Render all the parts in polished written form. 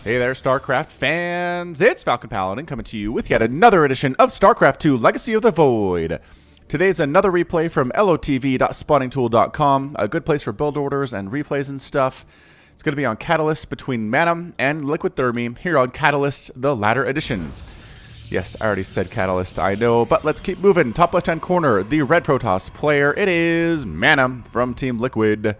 Hey there, StarCraft fans! It's Falcon Paladin coming to you with yet another edition of StarCraft 2 Legacy of the Void. Today's another replay from lotv.spawningtool.com, a good place for build orders and replays and stuff. It's going to be on Catalyst between MaNa and Liquid Thermi here on Catalyst, the latter edition. Yes, I already said Catalyst, I know, but let's keep moving. Top left-hand corner, the red Protoss player, it is MaNa from Team Liquid.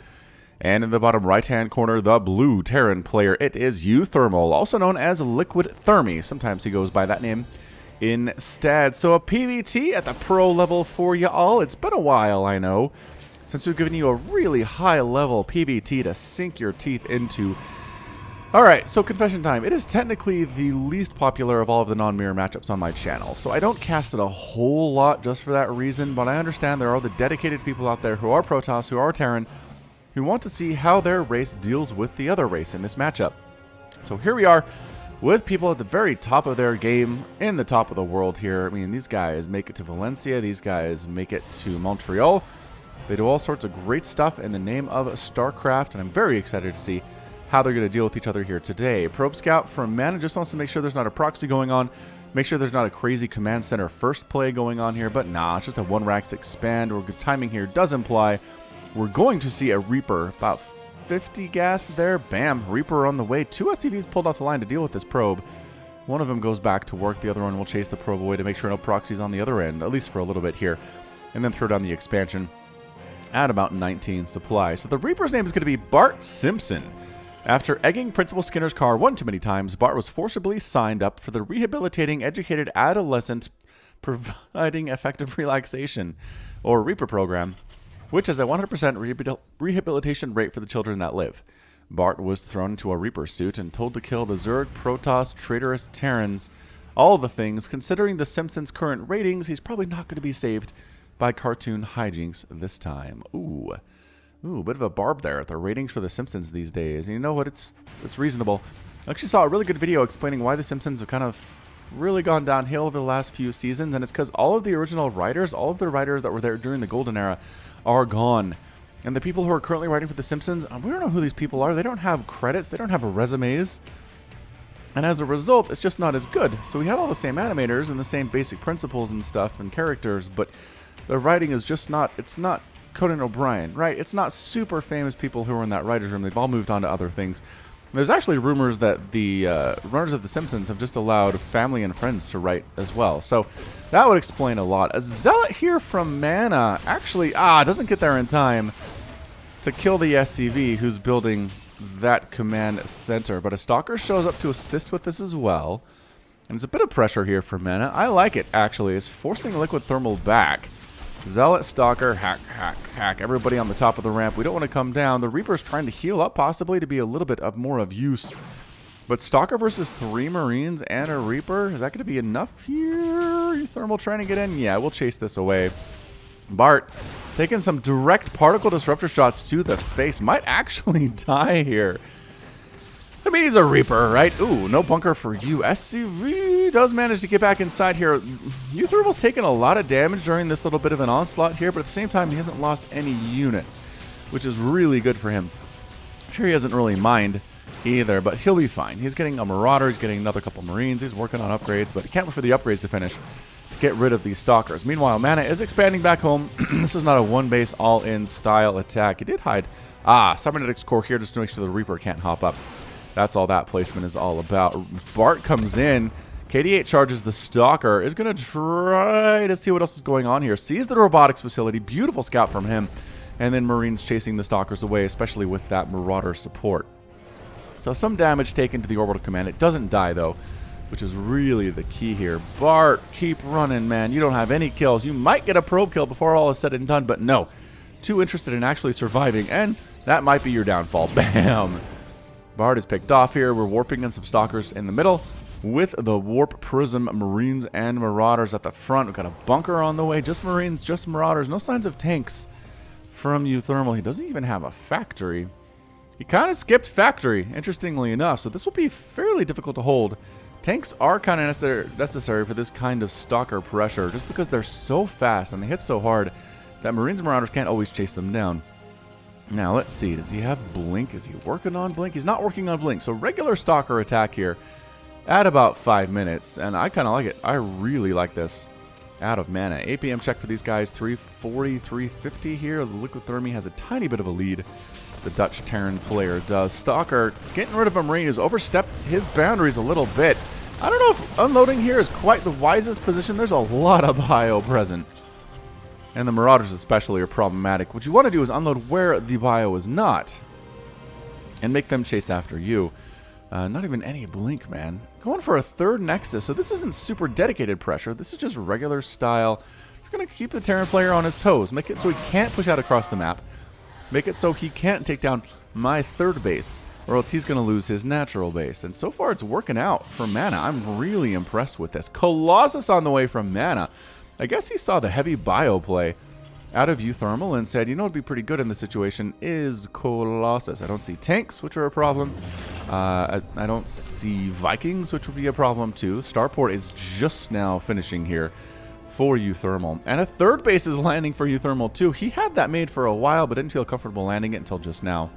And in the bottom right-hand corner, the blue Terran player, it is uThermal, also known as Liquid Thermi. Sometimes he goes by that name instead. So a PvT at the pro level for you all. It's been a while, I know, since we've given you a really high-level PvT to sink your teeth into. Alright, so confession time. It is technically the least popular of all of the non-mirror matchups on my channel, so I don't cast it a whole lot just for that reason, but I understand there are the dedicated people out there who are Protoss, who are Terran, who want to see how their race deals with the other race in this matchup. So here we are with people at the very top of their game, in the top of the world here. I mean, these guys make it to Valencia, these guys make it to Montreal. They do all sorts of great stuff in the name of StarCraft, and I'm very excited to see how they're going to deal with each other here today. Probe Scout from MaNa just wants to make sure there's not a proxy going on, make sure there's not a crazy command center first play going on here, but nah, it's just a 1-Rax expand, or good timing here does imply we're going to see a Reaper, about 50 gas there. Bam, Reaper on the way. 2 SCVs pulled off the line to deal with this probe. One of them goes back to work. The other one will chase the probe away to make sure no proxies on the other end, at least for a little bit here. And then throw down the expansion at about 19 supply. So the Reaper's name is going to be Bart Simpson. After egging Principal Skinner's car one too many times, Bart was forcibly signed up for the Rehabilitating Educated Adolescent Providing Effective Relaxation, or Reaper program, which has a 100% rehabilitation rate for the children that live. Bart was thrown into a Reaper suit and told to kill the Zerg, Protoss, traitorous Terrans, all the things. Considering the Simpsons' current ratings, he's probably not going to be saved by cartoon hijinks this time. Ooh, bit of a barb there at the ratings for the Simpsons these days. And you know what? It's reasonable. I actually saw a really good video explaining why the Simpsons have kind of really gone downhill over the last few seasons, and it's because all of the original writers, all of the writers that were there during the golden era, are gone. And the people who are currently writing for The Simpsons, we don't know who these people are. They don't have credits. They don't have resumes. And as a result, it's just not as good. So we have all the same animators and the same basic principles and stuff and characters, but the writing is just not, it's not Conan O'Brien, right? It's not super famous people who are in that writer's room. They've all moved on to other things. There's actually rumors that the runners of The Simpsons have just allowed family and friends to write as well. So that would explain a lot. A Zealot here from MaNa actually, doesn't get there in time to kill the SCV who's building that command center. But a Stalker shows up to assist with this as well. And it's a bit of pressure here for MaNa. I like it, actually. It's forcing Liquid Thermal back. Zealot, Stalker, hack. Everybody on the top of the ramp. We don't want to come down. The Reaper's trying to heal up, possibly, to be a little bit of more of use. But Stalker versus 3 Marines and a Reaper, is that going to be enough here? Thermal trying to get in? Yeah, we'll chase this away. Bart taking some direct particle disruptor shots to the face. Might actually die here. I mean, he's a Reaper, right? Ooh, no bunker for you. SCV does manage to get back inside here. uThermal's taken a lot of damage during this little bit of an onslaught here, but at the same time, he hasn't lost any units, which is really good for him. I'm sure he doesn't really mind either, but he'll be fine. He's getting a Marauder, he's getting another couple Marines, he's working on upgrades, but he can't wait for the upgrades to finish to get rid of these Stalkers. Meanwhile, MaNa is expanding back home. This is not a one-base all-in style attack. He did hide Cybernetics Core here just to make sure the Reaper can't hop up. That's all that placement is all about. Bart comes in. KD8 charges the Stalker. Is going to try to see what else is going on here. Sees the robotics facility. Beautiful scout from him. And then Marines chasing the Stalkers away, especially with that Marauder support. So some damage taken to the orbital command. It doesn't die, though, which is really the key here. Bart, keep running, man. You don't have any kills. You might get a probe kill before all is said and done, but no. Too interested in actually surviving, and that might be your downfall. Bam! Bart is picked off here. We're warping in some Stalkers in the middle with the Warp Prism Marines and Marauders at the front. We've got a bunker on the way. Just Marines, just Marauders. No signs of tanks from uThermal. He doesn't even have a factory. He kind of skipped factory, interestingly enough, so this will be fairly difficult to hold. Tanks are kind of necessary for this kind of Stalker pressure, just because they're so fast and they hit so hard that Marines and Marauders can't always chase them down. Now, let's see. Does he have Blink? Is he working on Blink? He's not working on Blink. So regular Stalker attack here at about 5 minutes. And I kind of like it. I really like this. Out of mana. APM check for these guys. 340, 350 here. The Liquid Thermi has a tiny bit of a lead. The Dutch Terran player does. Stalker getting rid of a Marine has overstepped his boundaries a little bit. I don't know if unloading here is quite the wisest position. There's a lot of bio present. And the Marauders especially are problematic. What you want to do is unload where the bio is not. And make them chase after you. Not even any Blink, man. Going for a third Nexus. So this isn't super dedicated pressure. This is just regular style. It's going to keep the Terran player on his toes. Make it so he can't push out across the map. Make it so he can't take down my third base. Or else he's going to lose his natural base. And so far it's working out for MaNa. I'm really impressed with this. Colossus on the way from MaNa. I guess he saw the heavy bio play out of uThermal and said, you know what would be pretty good in this situation is Colossus. I don't see tanks, which are a problem. I don't see Vikings, which would be a problem too. Starport is just now finishing here for uThermal. And a third base is landing for uThermal too. He had that made for a while, but didn't feel comfortable landing it until just now.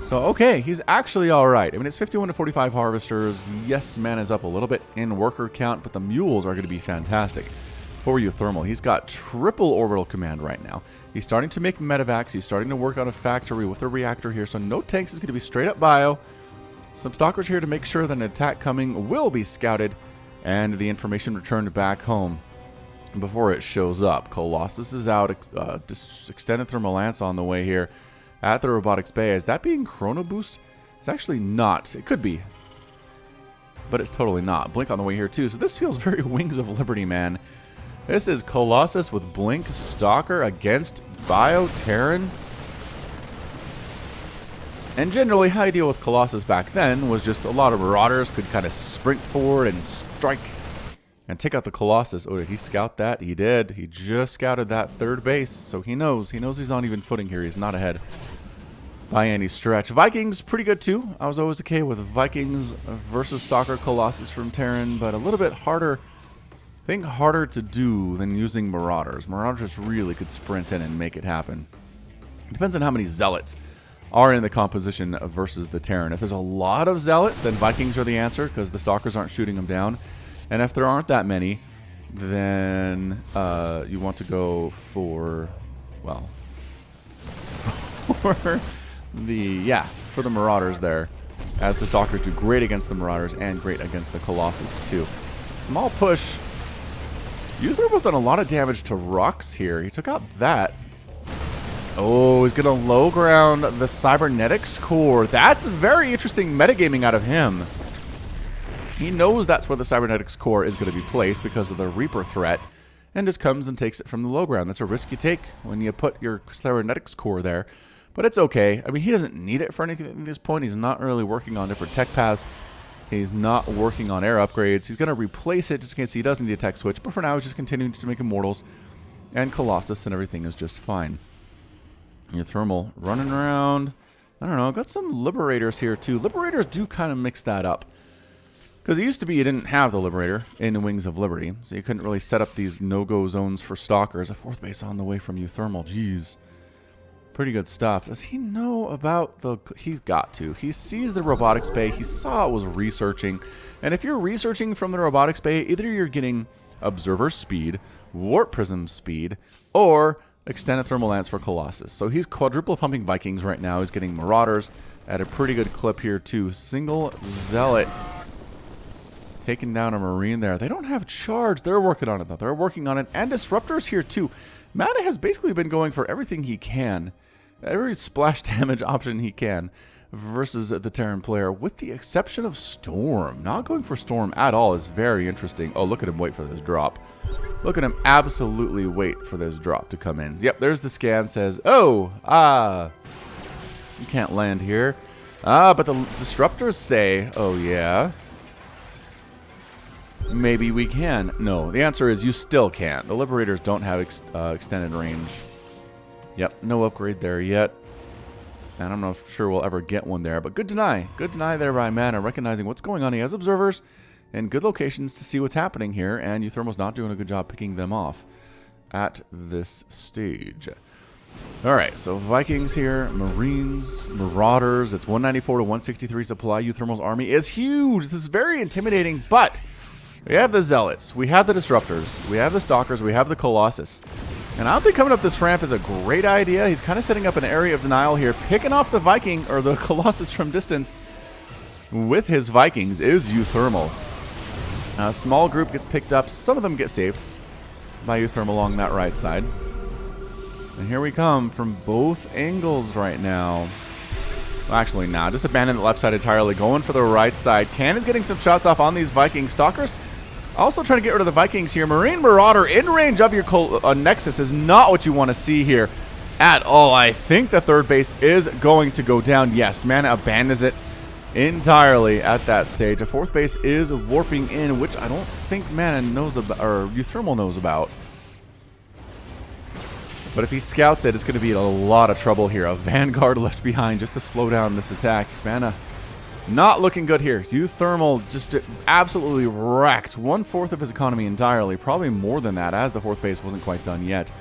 So, okay, he's actually alright. I mean, it's 51 to 45 harvesters. Yes, MaNa's up a little bit in worker count, but the mules are going to be fantastic for uThermal. He's got triple orbital command right now. He's starting to make medevacs. He's starting to work on a factory with a reactor here, so no tanks. Is going to be straight up bio. Some stalkers here to make sure that an attack coming will be scouted and the information returned back home before it shows up. Colossus is out. Extended thermal lance on the way here at the robotics bay. Is that being chrono boost? It's actually not. It could be, but it's totally not. Blink on the way here too. So this feels very Wings of Liberty, man. This is Colossus with Blink Stalker against Bio Terran. And generally, how you deal with Colossus back then was just a lot of Marauders could kind of sprint forward and strike and take out the Colossus. Oh, did he scout that? He did. He just scouted that third base, so he knows. He knows he's on even footing here. He's not ahead by any stretch. Vikings, pretty good too. I was always okay with Vikings versus Stalker Colossus from Terran, but a little bit harder. I think harder to do than using Marauders. Marauders really could sprint in and make it happen. It depends on how many Zealots are in the composition versus the Terran. If there's a lot of Zealots, then Vikings are the answer because the Stalkers aren't shooting them down. And if there aren't that many, then you want to go for, well, for the Marauders there, as the Stalkers do great against the Marauders and great against the Colossus too. Small push. uThermal's done a lot of damage to Rux here. He took out that. Oh, he's going to low ground the Cybernetics core. That's very interesting metagaming out of him. He knows that's where the Cybernetics core is going to be placed because of the Reaper threat, and just comes and takes it from the low ground. That's a risk you take when you put your Cybernetics core there. But it's okay. I mean, he doesn't need it for anything at this point. He's not really working on different tech paths. He's not working on air upgrades. He's going to replace it just in case he does need a tech switch. But for now, he's just continuing to make Immortals and Colossus, and everything is just fine. uThermal running around. I don't know. Got some Liberators here, too. Liberators do kind of mix that up. Because it used to be you didn't have the Liberator in the Wings of Liberty. So you couldn't really set up these no-go zones for Stalkers. A fourth base on the way from uThermal. Jeez. Pretty good stuff. Does he know about the... He's got to. He sees the robotics bay. He saw it was researching. And if you're researching from the robotics bay, either you're getting Observer speed, Warp Prism speed, or Extended Thermal Lance for Colossus. So he's quadruple pumping Vikings right now. He's getting Marauders at a pretty good clip here too. Single Zealot taking down a Marine there. They don't have charge. They're working on it though. They're working on it. And Disruptors here too. MaNa has basically been going for everything he can. Every splash damage option he can versus the Terran player, with the exception of Storm. Not going for Storm at all is very interesting. Oh, look at him wait for this drop. Look at him absolutely wait for this drop to come in. Yep, there's the scan. Says, oh, you can't land here. But the Disruptors say, oh yeah, maybe we can. No, the answer is you still can't. The Liberators don't have extended range. Yep, no upgrade there yet. And I'm not sure we'll ever get one there. But good deny. Good deny there by MaNa, recognizing what's going on. He has observers and good locations to see what's happening here. And uThermal's not doing a good job picking them off at this stage. Alright, so Vikings here, Marines, Marauders. It's 194 to 163 supply. uThermal's army is huge. This is very intimidating, but we have the Zealots, we have the Disruptors, we have the Stalkers, we have the Colossus. And I don't think coming up this ramp is a great idea. He's kind of setting up an area of denial here, picking off the Viking, or the Colossus from distance. With his Vikings is uThermal. A small group gets picked up. Some of them get saved by uThermal along that right side. And here we come from both angles right now. Well, actually, nah. Just abandon the left side entirely. Going for the right side. Cannon's getting some shots off on these Viking Stalkers. Also trying to get rid of the Vikings here. Marine Marauder in range of your Nexus is not what you want to see here at all. I think the third base is going to go down. Yes, MaNa abandons it entirely at that stage. A fourth base is warping in, which I don't think MaNa knows about, or uThermal knows about. But if he scouts it, it's going to be in a lot of trouble here. A Vanguard left behind just to slow down this attack. MaNa not looking good here. uThermal just absolutely wrecked 1/4 of his economy entirely. Probably more than that, as the fourth base wasn't quite done yet.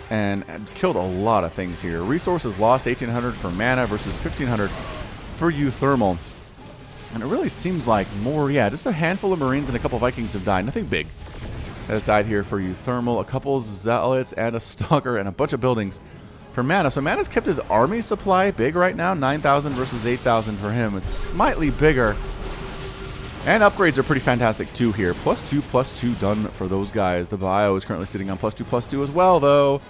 And killed a lot of things here. Resources lost, 1,800 for MaNa versus 1,500 for uThermal. And it really seems like more, yeah, just a handful of Marines and a couple Vikings have died. Nothing big has died here for uThermal. A couple Zealots and a Stalker and a bunch of buildings for MaNa. So MaNa's kept his army supply big right now. 9,000 versus 8,000 for him. It's slightly bigger. And upgrades are pretty fantastic too here. +2/+2 done for those guys. The bio is currently sitting on +2/+2 as well, though.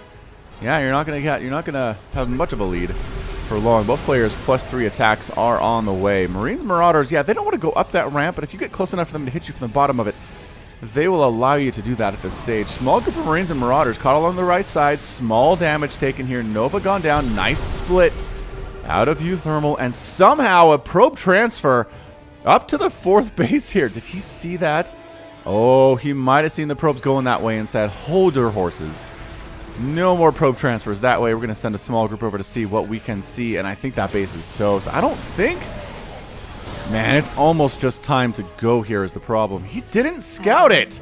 Yeah, you're not gonna have much of a lead for long. Both players +3 attacks are on the way. Marines, Marauders, yeah, they don't want to go up that ramp, but if you get close enough for them to hit you from the bottom of it, they will allow you to do that at this stage. Small group of Marines and Marauders caught along the right side. Small damage taken here. Nova gone down. Nice split out of uThermal. And somehow a probe transfer up to the fourth base here. Did he see that? Oh, he might have seen the probes going that way and said, hold your horses. No more probe transfers that way. We're going to send a small group over to see what we can see. And I think that base is toast. I don't think... Man, it's almost just time to go here is the problem. He didn't scout it.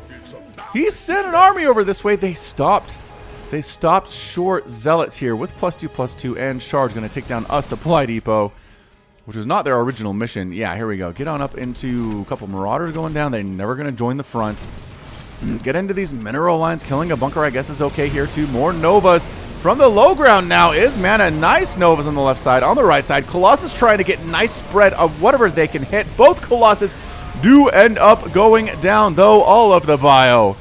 He sent an army over this way. They stopped. They stopped short Zealots here with +2/+2 and Charge going to take down a supply depot, which was not their original mission. Yeah, here we go. Get on up into a couple Marauders going down. They're never going to join the front. Get into these mineral lines. Killing a bunker, I guess, is okay here too. More Novas. From the low ground now is MaNa. Nice Novas on the left side. On the right side, Colossus trying to get nice spread of whatever they can hit. Both Colossus do end up going down, though all of the bio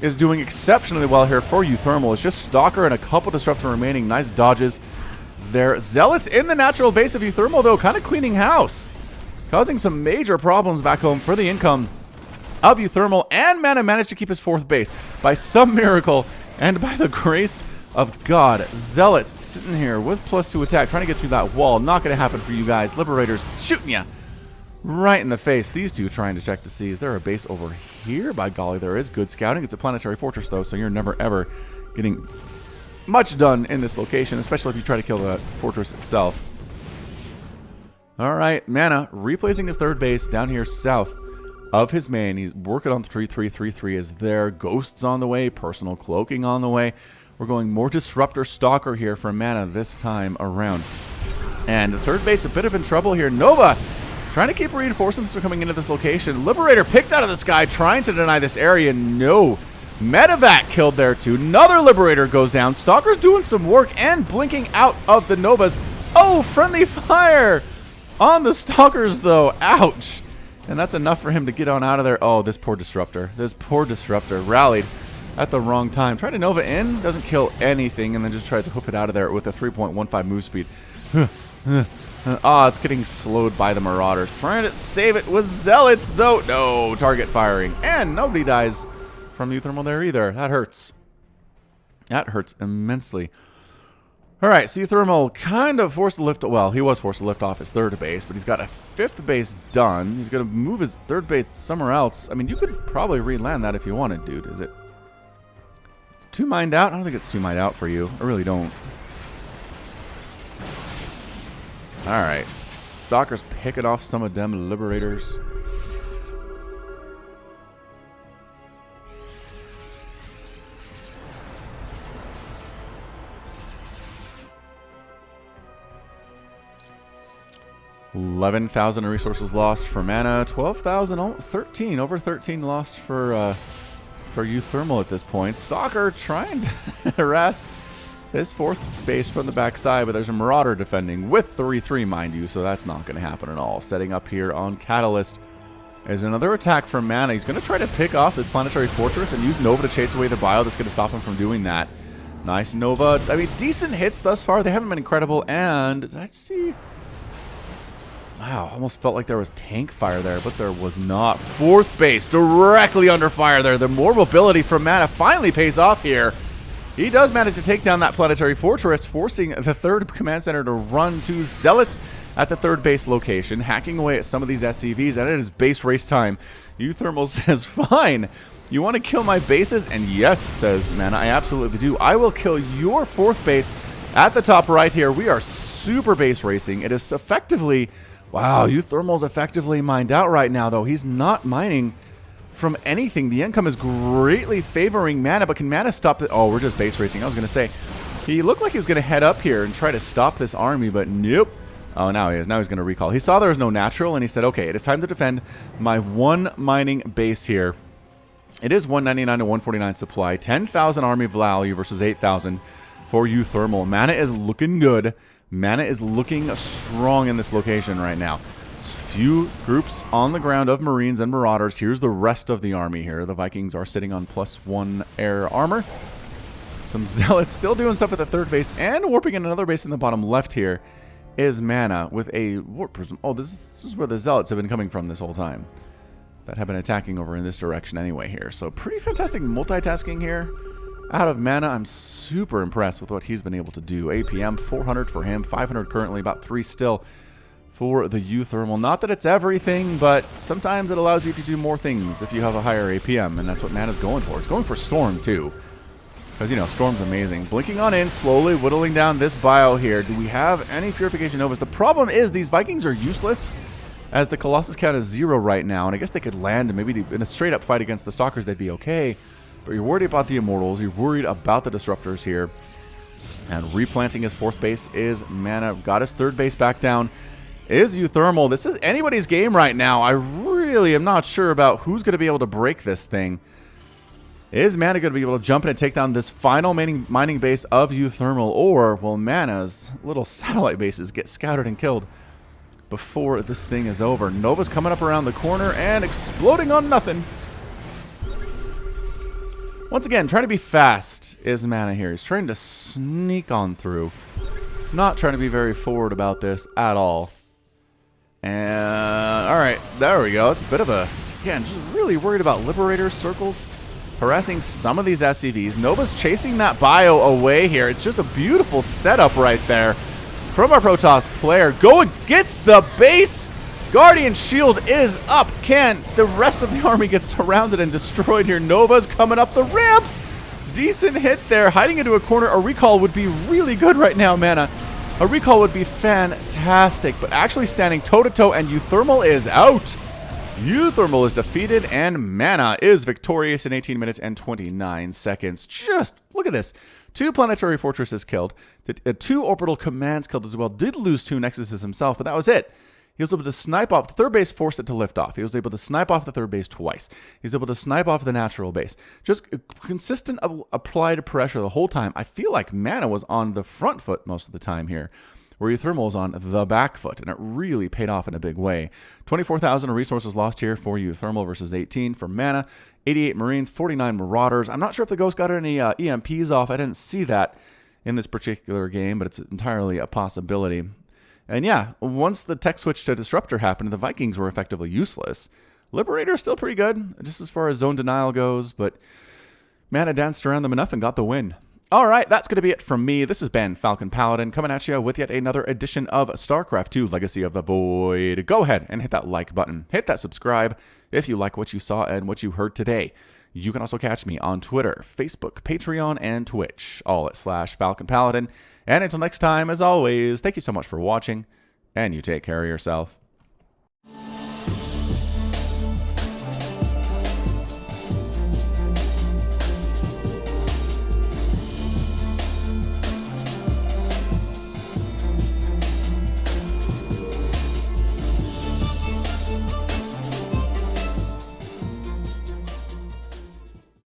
is doing exceptionally well here for uThermal. It's just Stalker and a couple Disruptor remaining. Nice dodges there. Zealots in the natural base of uThermal, though, kind of cleaning house. Causing some major problems back home for the income of uThermal. And MaNa managed to keep his fourth base by some miracle and by the grace of God. Zealots sitting here with +2 attack, trying to get through that wall. Not going to happen for you guys. Liberators shooting you right in the face. These two trying to check to see, is there a base over here? By golly, there is. Good scouting. It's a planetary fortress, though, so you're never, ever getting much done in this location, especially if you try to kill the fortress itself. All right, MaNa replacing his third base down here south of his main. He's working on 3-3-3-3 is there. Ghosts on the way. Personal cloaking on the way. We're going more Disruptor Stalker here for MaNa this time around. And the third base a bit of in trouble here. Nova trying to keep reinforcements from coming into this location. Liberator picked out of the sky trying to deny this area. No. Medevac killed there too. Another Liberator goes down. Stalker's doing some work and blinking out of the Novas. Oh, friendly fire on the Stalkers though. Ouch. And that's enough for him to get on out of there. Oh, this poor Disruptor. This poor Disruptor rallied at the wrong time. Tried to Nova in, doesn't kill anything, and then just tries to hoof it out of there with a 3.15 move speed. It's getting slowed by the Marauders. Trying to save it with Zealots, though. No, target firing. And nobody dies from uThermal there either. That hurts. That hurts immensely. All right, so uThermal kind of forced to lift. Well, he was forced to lift off his third base, but he's got a fifth base done. He's going to move his third base somewhere else. I mean, you could probably re-land that if you wanted, dude. Is it? It's 2 mined out? I don't think it's 2 mined out for you. I really don't. All right. Stalker's picking off some of them Liberators. 11,000 resources lost for MaNa. 12,000, over 13 lost for uThermal at this point. Stalker trying to harass this fourth base from the backside, but there's a Marauder defending with 3-3, mind you, so that's not going to happen at all. Setting up here on Catalyst is another attack from MaNa. He's going to try to pick off this planetary fortress and use Nova to chase away the bio that's going to stop him from doing that. Nice Nova. I mean, decent hits thus far. They haven't been incredible, and I see... Wow, almost felt like there was tank fire there, but there was not. Fourth base directly under fire there. The more mobility from MaNa finally pays off here. He does manage to take down that planetary fortress, forcing the third command center to run to Zealots at the third base location, hacking away at some of these SCVs, and it is base race time. uThermal says, fine, you want to kill my bases? And yes, says MaNa, I absolutely do. I will kill your fourth base at the top right here. We are super base racing. It is effectively... Wow, uThermal's effectively mined out right now, though. He's not mining from anything. The income is greatly favoring MaNa, but can MaNa stop it? Oh, we're just base racing. I was going to say, he looked like he was going to head up here and try to stop this army, but nope. Oh, now he is. Now he's going to recall. He saw there was no natural, and he said, okay, it is time to defend my one mining base here. It is 199 to 149 supply, 10,000 army value versus 8,000 for uThermal. MaNa is looking good. MaNa is looking strong in this location right now. Few groups on the ground of Marines and Marauders. Here's the rest of the army here. The Vikings are sitting on +1 air armor. Some Zealots still doing stuff at the third base and warping in another base in the bottom left here is MaNa with a warp prism. Oh, this is where the Zealots have been coming from this whole time. That have been attacking over in this direction anyway here. So pretty fantastic multitasking here out of MaNa. I'm super impressed with what he's been able to do. APM, 400 for him, 500 currently, about 3 still for the uThermal. Not that it's everything, but sometimes it allows you to do more things if you have a higher APM, and that's what MaNa's going for. It's going for Storm, too. Because, you know, Storm's amazing. Blinking on in, slowly whittling down this bio here. Do we have any Purification Novas? The problem is these Vikings are useless, as the Colossus count is 0 right now, and I guess they could land and maybe in a straight-up fight against the Stalkers, they'd be okay. But you're worried about the Immortals, you're worried about the Disruptors here. And replanting his fourth base is MaNa. Got his third base back down. Is uThermal. This is anybody's game right now. I really am not sure about who's going to be able to break this thing. Is MaNa going to be able to jump in and take down this final mining base of uThermal, or will MaNa's little satellite bases get scouted and killed before this thing is over? Nova's coming up around the corner and exploding on nothing. Once again, trying to be fast is MaNa here. He's trying to sneak on through. Not trying to be very forward about this at all. And, alright, there we go. It's a bit of a, again, just really worried about Liberator circles. Harassing some of these SCVs. Nova's chasing that bio away here. It's just a beautiful setup right there from our Protoss player. Go against the base. Guardian Shield is up. Can the rest of the army get surrounded and destroyed here? Nova's coming up the ramp. Decent hit there. Hiding into a corner. A recall would be really good right now, MaNa. A recall would be fantastic. But actually standing toe-to-toe, and uThermal is out. uThermal is defeated, and MaNa is victorious in 18 minutes and 29 seconds. Just look at this. 2 planetary fortresses killed. 2 orbital commands killed as well. Did lose 2 nexuses himself, but that was it. He was able to snipe off the third base, forced it to lift off. He was able to snipe off the third base twice. He was able to snipe off the natural base. Just consistent applied pressure the whole time. I feel like MaNa was on the front foot most of the time here, where uThermal was on the back foot, and it really paid off in a big way. 24,000 resources lost here for uThermal versus 18 for MaNa. 88 Marines, 49 Marauders. I'm not sure if the Ghost got any EMPs off. I didn't see that in this particular game, but it's entirely a possibility. And yeah, once the tech switch to Disruptor happened, the Vikings were effectively useless. Liberator is still pretty good, just as far as zone denial goes, but MaNa danced around them enough and got the win. Alright, that's going to be it from me. This has been Falcon Paladin, coming at you with yet another edition of StarCraft 2 Legacy of the Void. Go ahead and hit that like button. Hit that subscribe if you like what you saw and what you heard today. You can also catch me on Twitter, Facebook, Patreon, and Twitch, all at /Falcon Paladin. And until next time, as always, thank you so much for watching, and you take care of yourself.